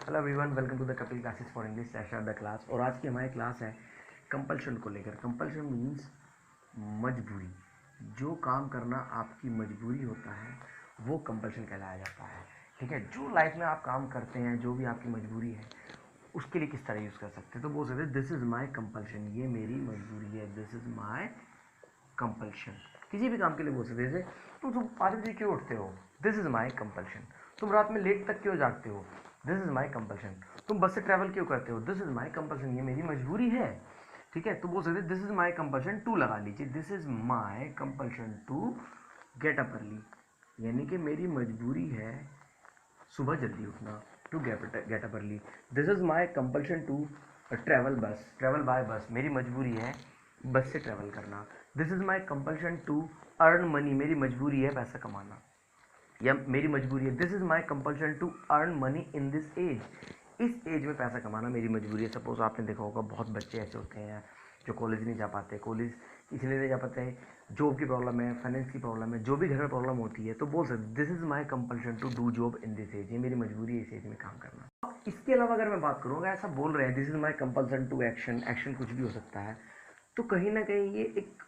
Hello everyone, welcome to the Kapil classes for English session the class. और आज की हमारी क्लास है कंपल्शन को लेकर। कंपल्शन मीन्स मजबूरी। जो काम करना आपकी मजबूरी होता है वो कंपल्शन कहलाया जाता है। ठीक है, जो लाइफ में आप काम करते हैं, जो भी आपकी मजबूरी है, उसके लिए किस तरह यूज़ कर सकते हैं। तो बोल सकते हैं दिस इज़ माई कंपल्शन, ये मेरी मजबूरी है। This is my compulsion. किसी भी काम के लिए बोल सकते हैं। जैसे तुम 5 बजे क्यों उठते हो, दिस इज़ माई कंपल्शन। तुम रात में लेट तक क्यों जागते हो, दिस इज़ माई कंपल्शन। तुम बस से ट्रैवल क्यों करते हो, दिस इज़ माई कंपल्शन, ये मेरी मजबूरी है। ठीक है, तो बोल सकते this is my compulsion to लगा लीजिए, this is my compulsion to get up early, यानी कि मेरी मजबूरी है सुबह जल्दी उठना, to get up early. This is my compulsion to travel by bus, मेरी मजबूरी है बस से ट्रैवल करना। This is my compulsion to earn money, मेरी मजबूरी है पैसा कमाना, या मेरी मजबूरी है this is my compulsion to earn money in this as, इस एज में पैसा कमाना मेरी मजबूरी है। सपोज आपने देखा होगा बहुत बच्चे ऐसे होते हैं जो कॉलेज नहीं जा पाते। कॉलेज इसलिए नहीं जा पाते हैं, जॉब की प्रॉब्लम है, फाइनेंस की प्रॉब्लम है, जो भी घर में प्रॉब्लम होती है, तो बोल सकते this is my compulsion to do job in this age, ये मेरी मजबूरी है इस एज में काम करना। इसके अलावा अगर मैं बात करूँगा, ऐसा बोल रहे हैं this is my compulsion to action, action कुछ भी हो सकता है, तो कहीं ना कहीं ये एक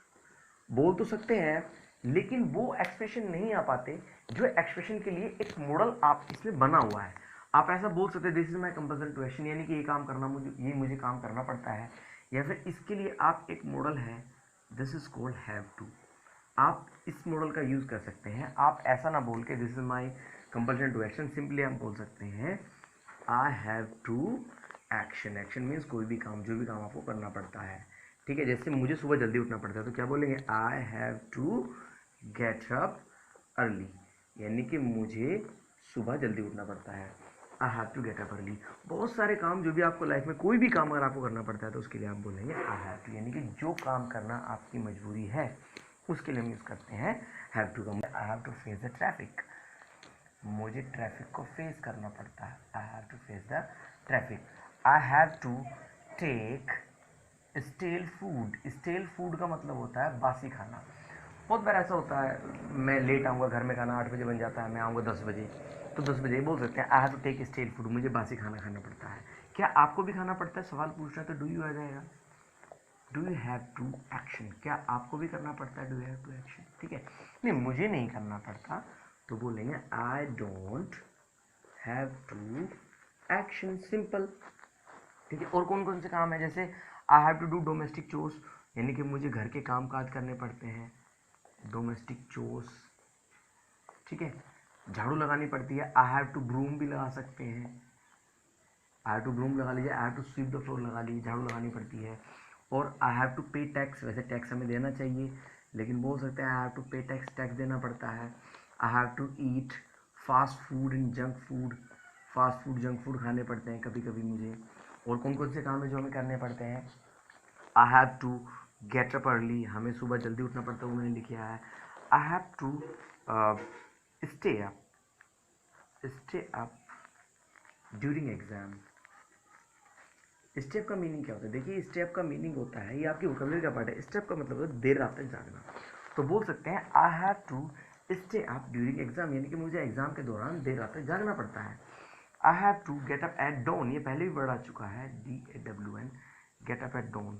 बोल तो सकते हैं लेकिन वो एक्सप्रेशन नहीं आ पाते जो एक्सप्रेशन के लिए एक मॉडल आप इसमें बना हुआ है। आप ऐसा बोल सकते हैं this is my compulsion to action, यानी कि ये काम करना मुझे काम करना पड़ता है, या फिर इसके लिए आप एक मॉडल है this is called have to, आप इस मॉडल का यूज़ कर सकते हैं। आप ऐसा ना बोल के this is my compulsion to action, simply हम बोल सकते हैं I have to action. Action means कोई भी काम, जो भी काम आपको करना पड़ता है। ठीक है, जैसे मुझे सुबह जल्दी उठना पड़ता है तो क्या बोलेंगे I have to get up early, यानी कि मुझे सुबह जल्दी उठना पड़ता है। I have to get up early. बहुत सारे काम, जो भी आपको लाइफ में कोई भी काम अगर आपको करना पड़ता है तो उसके लिए आप बोलेंगे आई हैव टू, यानी कि जो काम करना आपकी मजबूरी है उसके लिए हम यूज़ करते हैं हैव टू का। I have to face the traffic, मुझे ट्रैफिक को फेस करना पड़ता है। I have to face the traffic. I have to take stale food, stale food का मतलब होता है बासी खाना। बहुत बार ऐसा होता है मैं लेट आऊँगा, घर में खाना 8 बजे बन जाता है, मैं आऊँगा 10 बजे, तो 10 बजे बोल सकते हैं I have to take stale food, मुझे बासी खाना खाना पड़ता है। क्या आपको भी खाना पड़ता है, सवाल पूछ रहा है तो डू यू आ जाएगा। Do you have to action, क्या आपको भी करना पड़ता है, do you have to action. ठीक है, नहीं मुझे नहीं करना पड़ता तो बोलेंगे I don't have to action, simple. ठीक है, और कौन कौन से काम है, जैसे I have to do domestic chores, यानी कि मुझे घर के काम काज करने पड़ते हैं, डोमेस्टिक चोर्स। ठीक है, झाड़ू लगानी पड़ती है, आई हैव टू ब्रूम भी लगा सकते हैं, आई हैव टू ब्रूम लगा लीजिए, I have to sweep the floor लगा लीजिए, झाड़ू लगानी पड़ती है। और I have to pay tax, वैसे टैक्स हमें देना चाहिए लेकिन बोल सकते हैं I have to pay tax, tax देना पड़ता है। I have to eat fast food and junk food, fast food junk food खाने पड़ते हैं कभी कभी मुझे। और कौन कौन से काम है जो हमें करने पड़ते हैं, I have to get up early, हमें सुबह जल्दी उठना पड़ता है, वो मैंने लिखा है। I have to stay up during exam. Step का मीनिंग क्या होता है, देखिए स्टेप का मीनिंग होता है, ये आपकी वोकैबुलरी का पार्ट है। स्टेप का मतलब है देर रात तक जागना। तो बोल सकते हैं I have to stay up during exam, यानी कि मुझे एग्जाम के दौरान देर रात तक जागना पड़ता है। I have to get up at dawn, ये पहले भी वर्ड आ चुका है, DAWN, get up at dawn,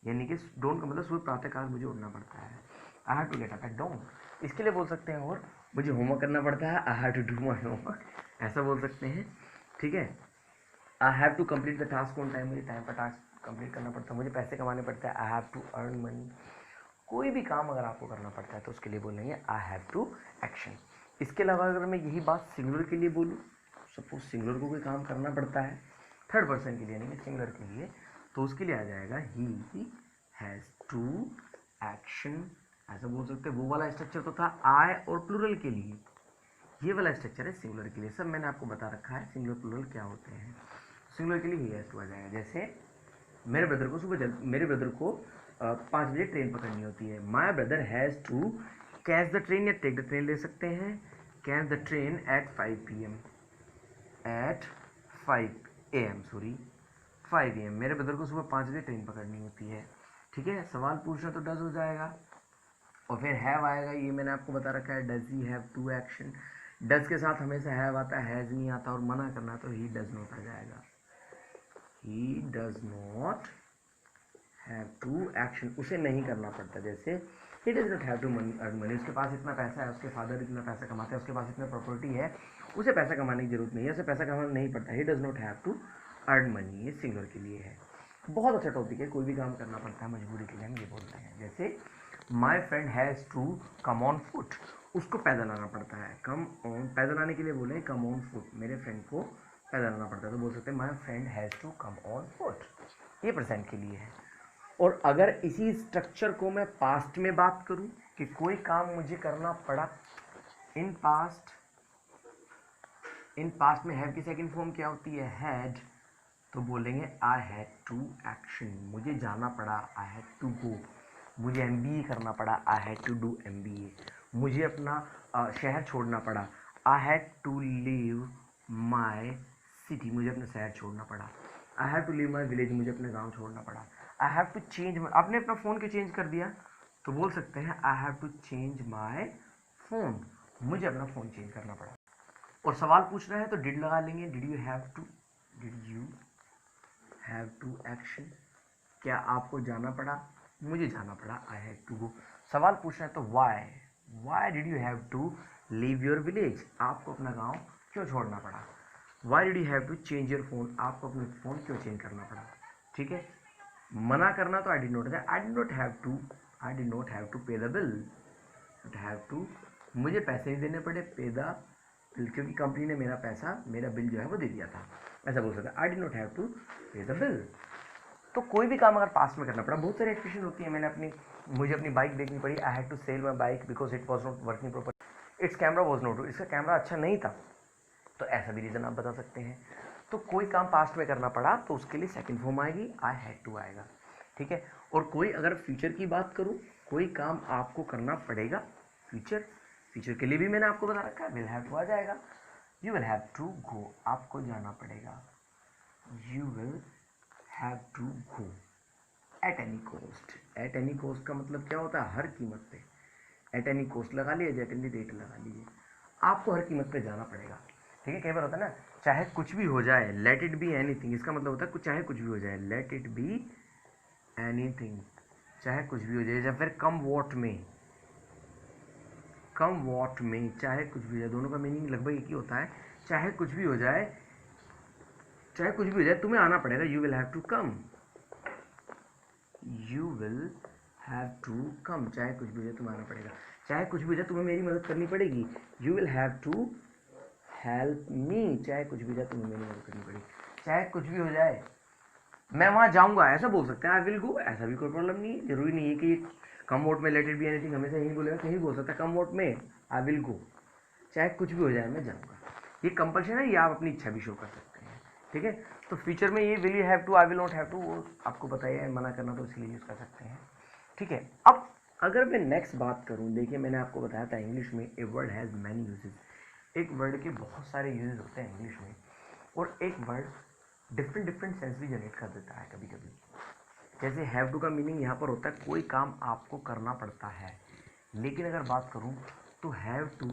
यानी कि डॉन का मतलब सुबह प्रातःकाल मुझे उठना पड़ता है। I have to get up at dawn. इसके लिए बोल सकते हैं और मुझे होमवर्क करना पड़ता है, I have to do my homework, ऐसा बोल सकते हैं। ठीक है, I have to complete the task on time, मुझे टाइम पर टास्क कंप्लीट करना पड़ता है, मुझे पैसे कमाने पड़ते हैं, I have to earn money. कोई भी काम अगर आपको करना पड़ता है तो उसके लिए बोलेंगे आई हैव टू एक्शन। इसके अलावा अगर मैं यही बात सिंगुलर के लिए बोलूँ, सपोज सिंगुलर को कोई काम करना पड़ता है थर्ड पर्सन के लिए, यानी कि सिंगुलर के लिए, तो उसके लिए आ जाएगा ही हैज़ टू एक्शन। ऐसा बोल सकते हैं, वो वाला स्ट्रक्चर तो था आई और प्लूरल के लिए, ये वाला स्ट्रक्चर है सिंगुलर के लिए। सब मैंने आपको बता रखा है सिंगुलर प्लूरल क्या होते हैं। सिंगुलर के लिए ही हैज़ टू आ जाएगा। जैसे मेरे ब्रदर को 5 बजे ट्रेन पकड़नी होती है, my brother has to catch the train, या टेक द ट्रेन ले सकते हैं, catch the train at 5 PM, at 5 AM, sorry 5 AM। मेरे ब्रदर को सुबह 5 बजे ट्रेन पकड़नी होती है। ठीक है, सवाल पूछना तो डज हो जाएगा, और फिर हैव आएगा, ये मैंने आपको बता रखा है, does he have to action. Does के साथ हमेशा हैव आता है, हैज़ नहीं आता, और मना करना तो ही डज नॉट आ जाएगा। He does not have to action, उसे नहीं करना पड़ता। जैसे he does not have to earn money, उसके पास इतना पैसा है, उसके फादर इतना पैसा कमाते हैं, उसके पास इतना प्रॉपर्टी है, उसे पैसा कमाने की जरूरत नहीं है, उसे पैसा कमाना नहीं पड़ता। He does not have to earn money, ये सिंगुलर के लिए है। बहुत अच्छा टॉपिक है, कोई भी काम करना पड़ता है मजबूरी के लिए, हम ये बोलते हैं। जैसे my friend has to come on foot, उसको पैदल आना पड़ता है। कम ऑन, पैदल आने के लिए बोले कम ऑन फुट, मेरे फ्रेंड को पैदल आना पड़ता है, तो बोल सकते हैं my friend has to come on foot, ये प्रेजेंट के लिए है। और अगर इसी स्ट्रक्चर को मैं पास्ट में बात करूं कि कोई काम मुझे करना पड़ा, इन पास्ट में हैव की सेकंड फॉर्म क्या होती है, हैड, तो बोलेंगे आई हैड टू एक्शन, मुझे जाना पड़ा, आई हैड टू गो। मुझे MBA करना पड़ा, I had to do MBA। मुझे अपना शहर छोड़ना पड़ा, I had to leave my city, मुझे अपना शहर छोड़ना पड़ा। I have to leave my village, मुझे अपने गांव छोड़ना पड़ा। आई हैव टू चेंज, आपने अपना फ़ोन क्यों चेंज कर दिया, तो बोल सकते हैं I have to change my phone, मुझे अपना फ़ोन चेंज करना पड़ा। और सवाल पूछ रहा है तो डिड लगा लेंगे, did you have to action, क्या आपको जाना पड़ा, मुझे जाना पड़ा, आई हैड टू गो। सवाल पूछ रहा है तो why did you have to leave your village, आपको अपना गांव क्यों छोड़ना पड़ा। Why did you have to change your phone, आपको अपना फ़ोन क्यों चेंज करना पड़ा। ठीक है, मना करना तो I did not have to pay the bill, मुझे पैसे नहीं देने पड़े, पे द बिल, क्योंकि कंपनी ने मेरा बिल जो है वो दे दिया था, ऐसा बोल सकता है। I did not have to pay the bill. तो कोई भी काम अगर पास्ट में करना पड़ा, बहुत सारी एक्सप्रेशन होती है। मुझे अपनी बाइक देखनी पड़ी, I had to sell my bike because it was not working proper, its camera was not, इसका कैमरा अच्छा नहीं था, तो ऐसा भी रीज़न आप बता सकते हैं। तो कोई काम पास्ट में करना पड़ा तो उसके लिए सेकंड फॉर्म आएगी, आई हैड टू आएगा। ठीक है, और कोई अगर फ्यूचर की बात करूं, कोई काम आपको करना पड़ेगा फ्यूचर के लिए भी मैंने आपको बता रखा है, विल हैव टू आ जाएगा। You will have to go, आपको जाना पड़ेगा, you will have to go at any cost. At any cost का मतलब क्या होता है, हर कीमत पे। एट एनी कॉस्ट लगा लीजिए, एट एनी रेट लगा लीजिए, आपको हर कीमत पे जाना पड़ेगा। ठीक है, कई बार होता है ना, चाहे कुछ भी हो जाए, लेट इट बी एनीथिंग, इसका मतलब होता है चाहे कुछ भी हो जाए, लेट इट बी एनीथिंग, चाहे कुछ भी हो जाए। या फिर कम वॉट में, चाहे कुछ भी हो जाए, दोनों का मीनिंग लगभग एक ही होता है। चाहे कुछ भी हो जाए, तुम्हें आना पड़ेगा, you will have to come, चाहे कुछ भी हो जाए तुम्हें आना पड़ेगा। चाहे कुछ भी हो जाए तुम्हें मेरी मदद करनी पड़ेगी, you will have to help me, चाहे कुछ भी हो जाए तुम्हें मेरी मदद करनी पड़ेगी। चाहे कुछ भी हो जाए मैं वहाँ जाऊँगा, ऐसा बोल सकते हैं, आई विल गो, ऐसा भी कोई प्रॉब्लम नहीं है। जरूरी नहीं है कि कम वोट में लेट इट बी एनीथिंग हमेशा यही बोलेगा, कहीं बोल सकता है कम वोट में आई विल गो, चाहे कुछ भी हो जाए मैं जाऊँगा। ये कंपल्शन है, ये आप अपनी इच्छा भी शो कर सकते हैं। ठीक है, तो फ्यूचर में ये will you have to, I will not have to, वो आपको बताइए, मना करना तो इसलिए यूज़ कर सकते हैं। ठीक है, अब अगर मैं नेक्स्ट बात करूँ, देखिए मैंने आपको बताया था इंग्लिश में a word has many uses, एक वर्ड के बहुत सारे यूजेस होते हैं इंग्लिश में, और एक वर्ड डिफरेंट सेंस भी जनरेट कर देता है कभी कभी। जैसे हैव टू का मीनिंग यहाँ पर होता है कोई काम आपको करना पड़ता है, लेकिन अगर बात करूँ तो हैव टू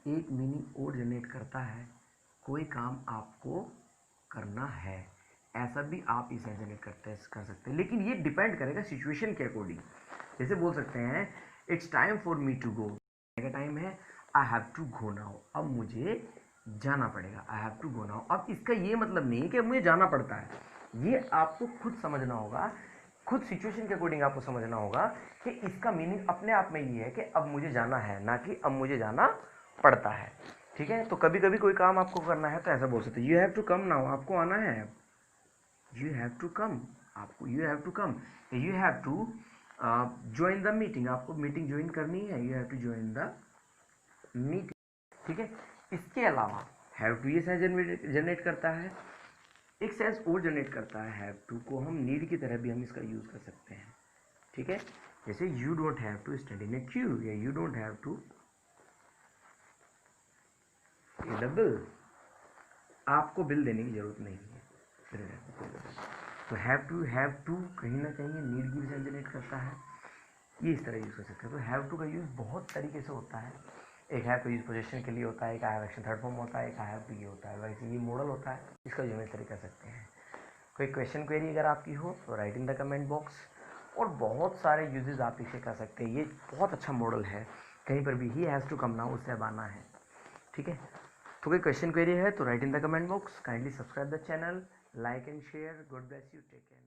एक मीनिंग और जनरेट करता है, कोई काम आपको करना है, ऐसा भी आप इसे जनरेट कर सकते हैं, लेकिन ये डिपेंड करेगा सिचुएशन के अकॉर्डिंग। जैसे बोल सकते हैं it's time for me to go, का टाइम है, I have to go now, अब मुझे जाना पड़ेगा, I have to go now. अब इसका ये मतलब नहीं है कि मुझे जाना पड़ता है, ये आपको खुद समझना होगा, खुद सिचुएशन के अकॉर्डिंग आपको समझना होगा कि इसका मीनिंग अपने आप में ये है कि अब मुझे जाना है, ना कि अब मुझे जाना पड़ता है। ठीक है, तो कभी कभी कोई काम आपको करना है तो ऐसा बोल सकते हैं you have to come now, आपको आना है, यू हैव टू कम, आपको you have to come, you have to join the meeting, आपको मीटिंग ज्वाइन करनी है, you have to join the meeting. ठीक है, इसके अलावा हैव टू ये सेंस जनरेट करता है, एक सेंस और जनरेट करता है हैव टू को, हम नीड की तरह भी हम इसका यूज़ कर सकते हैं। ठीक है, जैसे you don't have to stand in a queue, या you don't have to pay the bill, आपको बिल देने की जरूरत नहीं है। तो हैव टू कहीं ना कहीं नीड की भी सेंस जनरेट करता है, ये इस तरह यूज़ कर सकते हैं। तो हैव टू का यूज़ बहुत तरीके से होता है, एक हैव प्रीपोजिशन के लिए होता है, एक I have action third form होता है, एक आई हैव बी होता है। वैसे ये मॉडल होता है, इसका यूज हम तरीके कर सकते हैं। कोई क्वेश्चन क्वेरी अगर आपकी हो तो write in the comment box, और बहुत सारे यूजेस आप इसे कर सकते हैं। ये बहुत अच्छा मॉडल है, कहीं पर भी he has to come now उससे अब आना है, ठीक है। तो कोई क्वेश्चन क्वेरी है तो write in the comment box, kindly subscribe the channel, like and share. God bless you, take care.